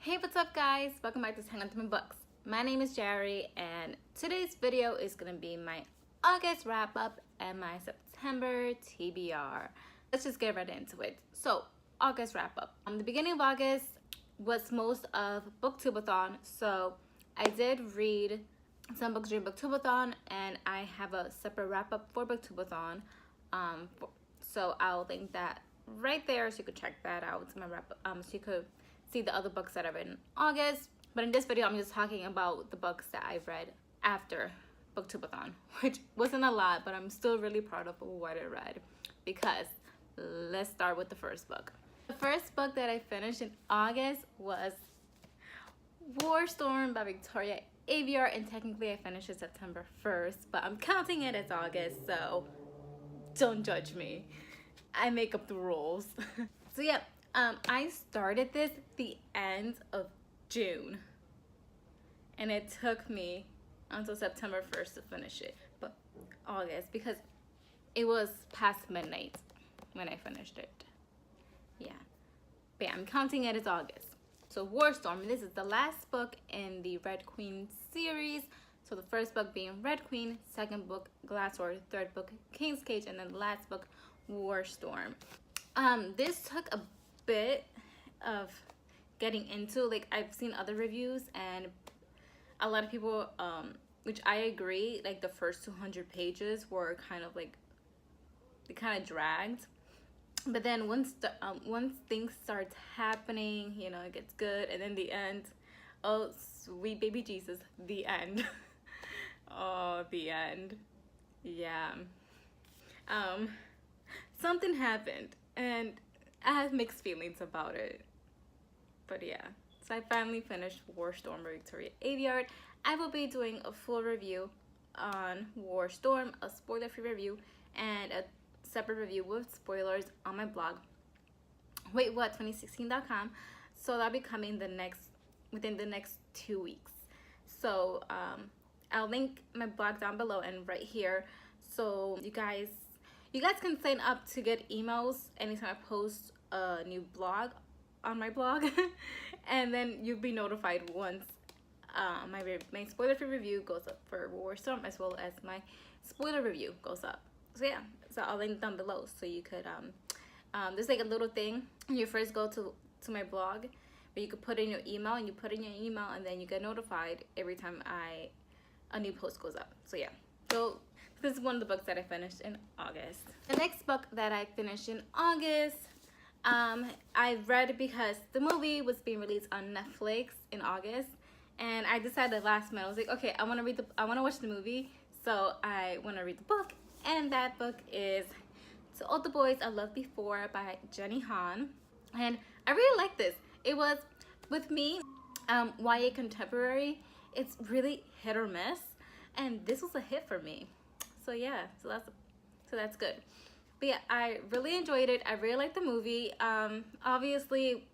Hey, what's up guys? Welcome back to Hang On to My Books. My name is Yari and today's video is going to be my August wrap up and my September TBR. Let's just get right into it. So, August wrap up. The beginning of August was most of Booktubeathon, so I did read some books during Booktubeathon and I have a separate wrap up for Booktubeathon. So I'll link that right there so you could check that out. It's my wrap up, so you could see the other books that I've read in August. But in this video, I'm just talking about the books that I've read after Booktubeathon, which wasn't a lot, but I'm still really proud of what I read. Because let's start with the first book. The first book that I finished in August was War Storm by Victoria Aveyard, and technically I finished it September 1st, but I'm counting it as August, so don't judge me. I make up the rules. So yeah. I started this the end of June and it took me until September 1st to finish it, but August, because it was past midnight when I finished it. Yeah, but yeah, I'm counting it as August. So War Storm, this is the last book in the Red Queen series. So the first book being Red Queen, second book Glass Sword, third book King's Cage, and then the last book War Storm. This took a bit of getting into. Like, I've seen other reviews and a lot of people, which I agree, like the first 200 pages were kind of like, they kind of dragged, but then once things starts happening, you know, it gets good, and then the end, oh sweet baby Jesus, the end. Oh, the end. Yeah. Something happened and I have mixed feelings about it, but yeah. So I finally finished War Storm by Victoria Aveyard. I will be doing a full review on War Storm, a spoiler-free review, and a separate review with spoilers on my blog, waitwhat2016.com. So that'll be coming within the next 2 weeks. So I'll link my blog down below and right here, so you guys can sign up to get emails anytime I post a new blog on my blog. And then you'll be notified once my spoiler-free review goes up for War Storm, as well as my spoiler review goes up. So yeah, so I'll link down below so you could there's like a little thing when you first go to my blog where you could put in your email, and you put in your email and then you get notified every time a new post goes up. So yeah, so this is one of the books that I finished in August. The next book that I finished in August, I read it because the movie was being released on Netflix in August, and I decided last minute, I was like, okay, I want to watch the movie, so I want to read the book, and that book is To All the Boys I Loved Before by Jenny Han, and I really like this. It was, with me, YA contemporary, it's really hit or miss, and this was a hit for me. So yeah, so that's good. But yeah, I really enjoyed it. I really liked the movie. Obviously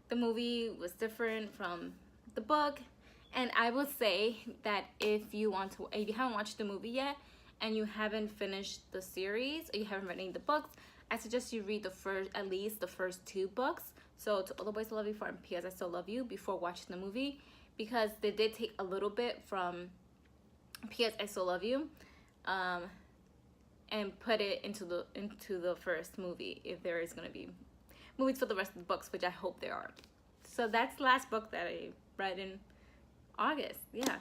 the movie was different from the book, and I would say that if you haven't watched the movie yet and you haven't finished the series, or you haven't read any of the books, I suggest you read at least the first 2 books. So To All the Boys I Loved Before and P.S. I Still Love You, before watching the movie, because they did take a little bit from P.S. I Still Love You and put it into the first movie, if there is going to be movies for the rest of the books, which I hope there are. So that's the last book that I read in August. Yeah.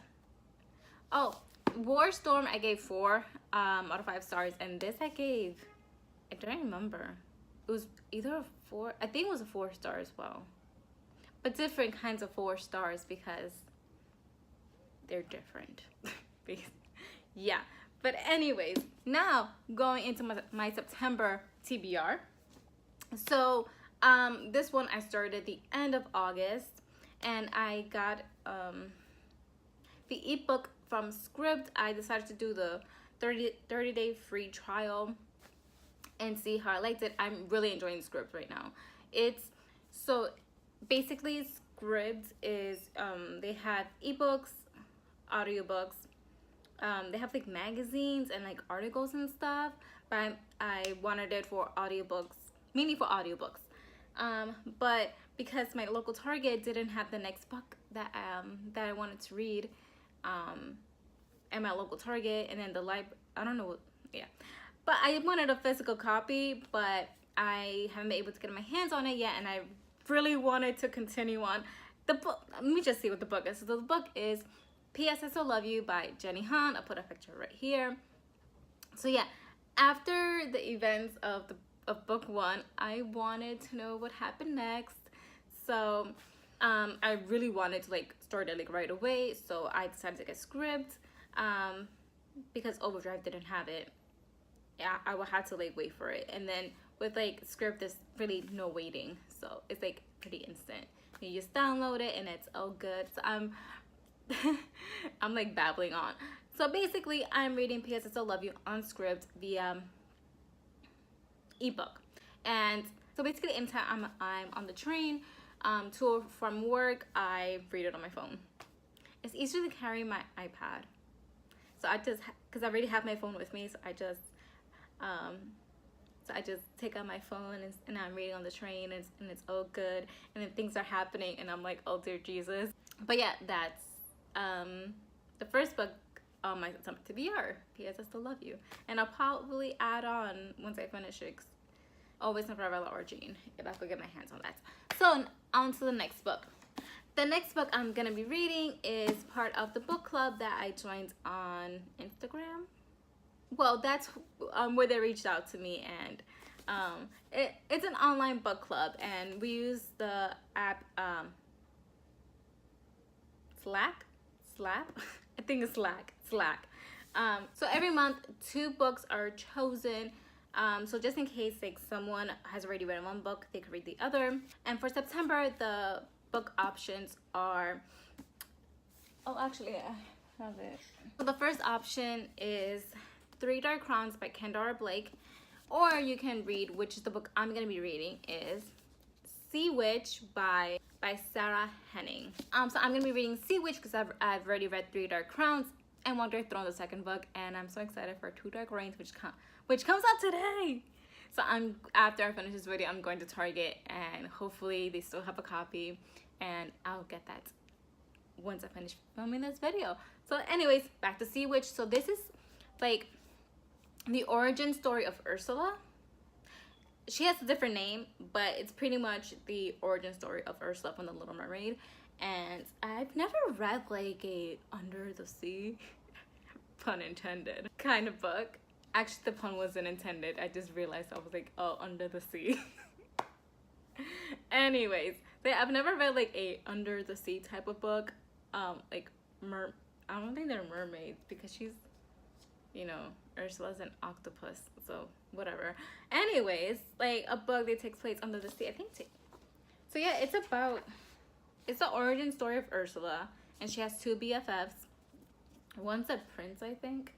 Oh, War Storm I gave 4 out of 5 stars, and this I don't remember, it was either a 4, I think it was a 4 star as well, but different kinds of 4 stars because they're different. Yeah. But anyways, now going into my September TBR. So this one I started at the end of August, and I got the ebook from Scribd. I decided to do the 30-day free trial and see how I liked it. I'm really enjoying Scribd right now. So basically Scribd is they have ebooks, audiobooks, they have like magazines and like articles and stuff, but I wanted it for audiobooks, mainly for audiobooks. But because my local Target didn't have the next book that I wanted to read at my local Target, and then the I don't know, yeah. But I wanted a physical copy, but I haven't been able to get my hands on it yet, and I really wanted to continue on the book. Let me just see what the book is. So the book is P.S. I Still Love You by Jenny Han. I'll put a picture right here. So yeah, after the events of book one, I wanted to know what happened next. So I really wanted to like start it like right away. So I decided to get script because Overdrive didn't have it. Yeah, I would have to like wait for it. And then with like script, there's really no waiting. So it's like pretty instant. You just download it and it's all good. So I'm like babbling on. So basically, I'm reading P.S. I Still Love You on script via ebook. And so basically, anytime I'm on the train to or from work, I read it on my phone. It's easier to carry my iPad. So I just, because I already have my phone with me, so I just take out my phone and I'm reading on the train, and it's all good. And then things are happening, and I'm like, oh dear Jesus. But yeah, that's the first book on my September TBR, P.S. I Still Love You. And I'll probably add on once I finish it. Always and Forever or Jean, if I could get my hands on that. So on to the next book. The next book I'm gonna be reading is part of the book club that I joined on Instagram. Well, that's where they reached out to me, and it's an online book club, and we use the app Slack. I think it's Slack. So every month 2 books are chosen. So just in case like someone has already read one book, they could read the other. And for September, the book options are, oh actually I have it. So the first option is Three Dark Crowns by Kendara Blake, or you can read, which is the book I'm gonna be reading, is Sea Witch by Sarah Henning. So I'm gonna be reading Sea Witch because I've already read Three Dark Crowns and Wonder Throne, the second book, and I'm so excited for Two Dark Reigns, which comes out today. So after I finish this video, I'm going to Target, and hopefully they still have a copy, and I'll get that once I finish filming this video. So anyways, back to Sea Witch. So this is like the origin story of Ursula. She has a different name, but it's pretty much the origin story of Ursula from The Little Mermaid. And I've never read like a under the sea, pun intended, kind of book. Actually, the pun wasn't intended. I just realized, I was like, oh, under the sea. Anyways, I've never read like a under the sea type of book. Like I don't think they're mermaids, because she's, you know, Ursula's an octopus, so whatever. Anyways, like a book that takes place under the sea, I think. So yeah, it's the origin story of Ursula, and she has 2 BFFs. One's a prince, I think.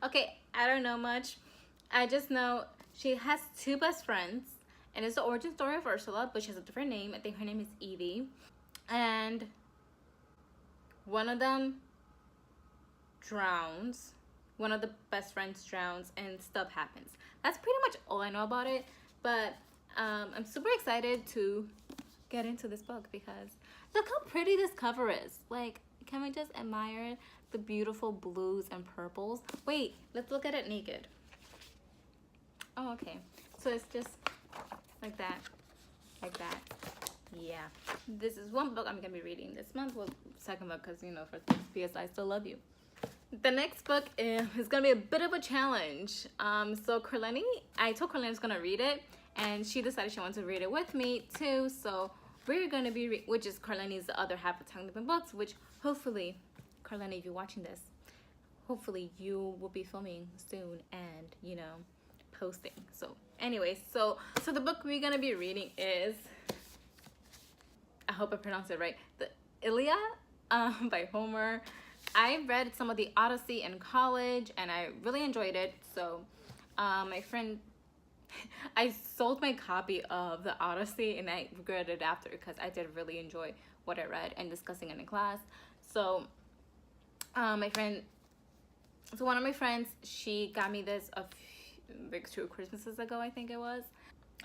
Okay, I don't know much. I just know she has 2 best friends, and it's the origin story of Ursula, but she has a different name. I think her name is Evie, and one of them drowns. One of the best friends drowns, and stuff happens. That's pretty much all I know about it, but I'm super excited to get into this book because look how pretty this cover is. Like, can we just admire the beautiful blues and purples? Wait, let's look at it naked. Oh, okay. So it's just like that, Yeah. This is one book I'm gonna be reading this month. Well, second book, because, you know, for P.S. I Still Love You. The next book is gonna be a bit of a challenge. So Carleni, I told Carleni I was gonna read it, and she decided she wanted to read it with me too. So we're gonna be, which is Carleni's the other half of Tongue Dipping Books, which hopefully, Carleni, if you're watching this, hopefully you will be filming soon and, you know, posting. So anyways, so the book we're gonna be reading is, I hope I pronounced it right, the Iliad by Homer. I read some of the Odyssey in college, and I really enjoyed it. So my friend, I sold my copy of the Odyssey, and I regretted it after, because I did really enjoy what I read and discussing it in class. So one of my friends, she got me this like 2 Christmases ago, I think it was.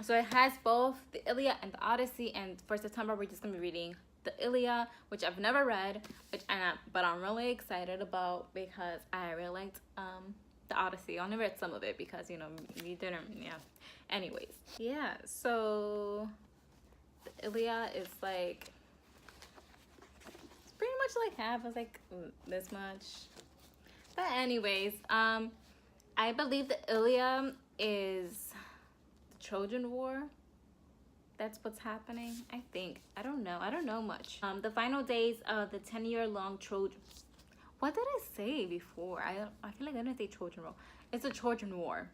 So it has both the Iliad and the Odyssey, and for September we're just gonna be reading the Iliad, which I've never read, but I'm really excited about because I really liked the Odyssey. I only read some of it because, you know, you didn't. Yeah. Anyways, yeah. So the Iliad is like, it's pretty much like half. It's like this much. But anyways, I believe the Iliad is the Trojan War. That's what's happening, I think. I don't know much. The final days of the 10-year-long Trojan. What did I say before? I feel like I didn't say Trojan War. It's a Trojan War.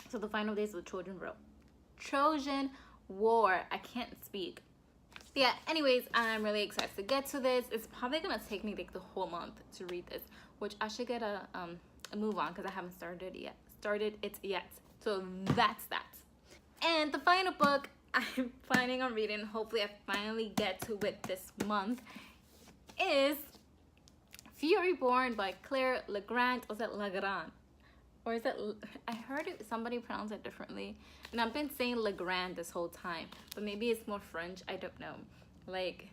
So the final days of the Trojan War. I can't speak. Yeah, anyways, I'm really excited to get to this. It's probably gonna take me like the whole month to read this, which I should get a move on because I haven't started it yet. So that's that. And the final book I'm planning on reading, hopefully I finally get to it this month, is Fury Born by Claire Legrand. Was it Legrand? Or is it, I heard it, somebody pronounce it differently. And I've been saying Legrand this whole time. But maybe it's more French, I don't know. Like,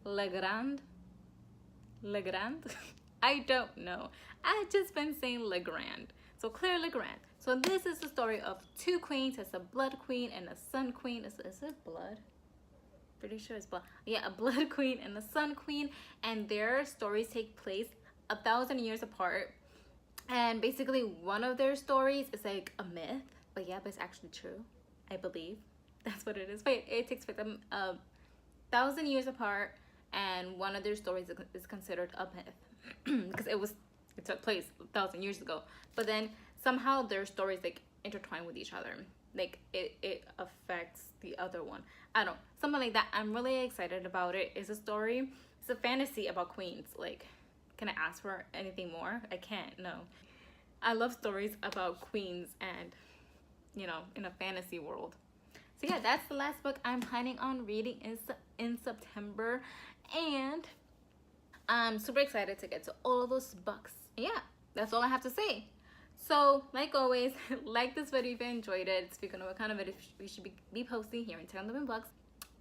Legrand? Legrand? I don't know. I've just been saying Legrand. So Claire Legrand. So this is the story of two queens. It's a blood queen and a sun queen. Is it blood? Pretty sure it's blood. Yeah, a blood queen and a sun queen. And their stories take place 1,000 years apart. And basically one of their stories is like a myth. But yeah, but it's actually true, I believe. That's what it is. But it takes place 1,000 years apart. And one of their stories is considered a myth. Because it took place 1,000 years ago. But then somehow their stories like intertwine with each other. Like it affects the other one. I don't know, something like that. I'm really excited about it. It's a story. It's a fantasy about queens. Like, can I ask for anything more? I can't. No. I love stories about queens and, you know, in a fantasy world. So yeah, that's the last book I'm planning on reading in September, and I'm super excited to get to all of those books. Yeah, that's all I have to say. So, like always, like this video if you enjoyed it. Speaking of what kind of video we should be posting here in Tangled in Books.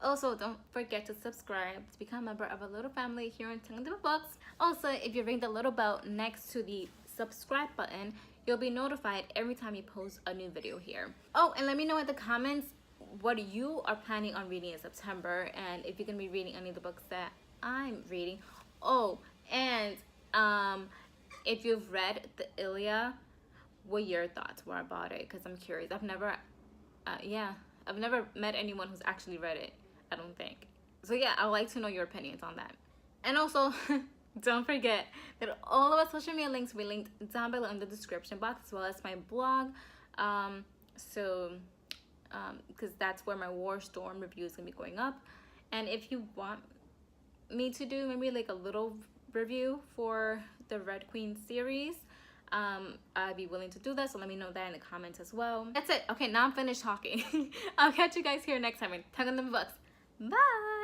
Also, don't forget to subscribe to become a member of a little family here in Tangled in Books. Also, if you ring the little bell next to the subscribe button, you'll be notified every time you post a new video here. Oh, and let me know in the comments what you are planning on reading in September, and if you're gonna be reading any of the books that I'm reading. Oh, and if you've read the Iliad, what your thoughts were about it, because I'm curious. I've never met anyone who's actually read it, I don't think. So yeah, I'd like to know your opinions on that. And also, don't forget that all of our social media links will be linked down below in the description box, as well as my blog. Because that's where my War Storm review is gonna be going up. And if you want me to do maybe like a little review for the Red Queen series, I'd be willing to do that, so let me know that in the comments as well. That's it. Okay, now I'm finished talking. I'll catch you guys here next time in Tangled in Books. Bye.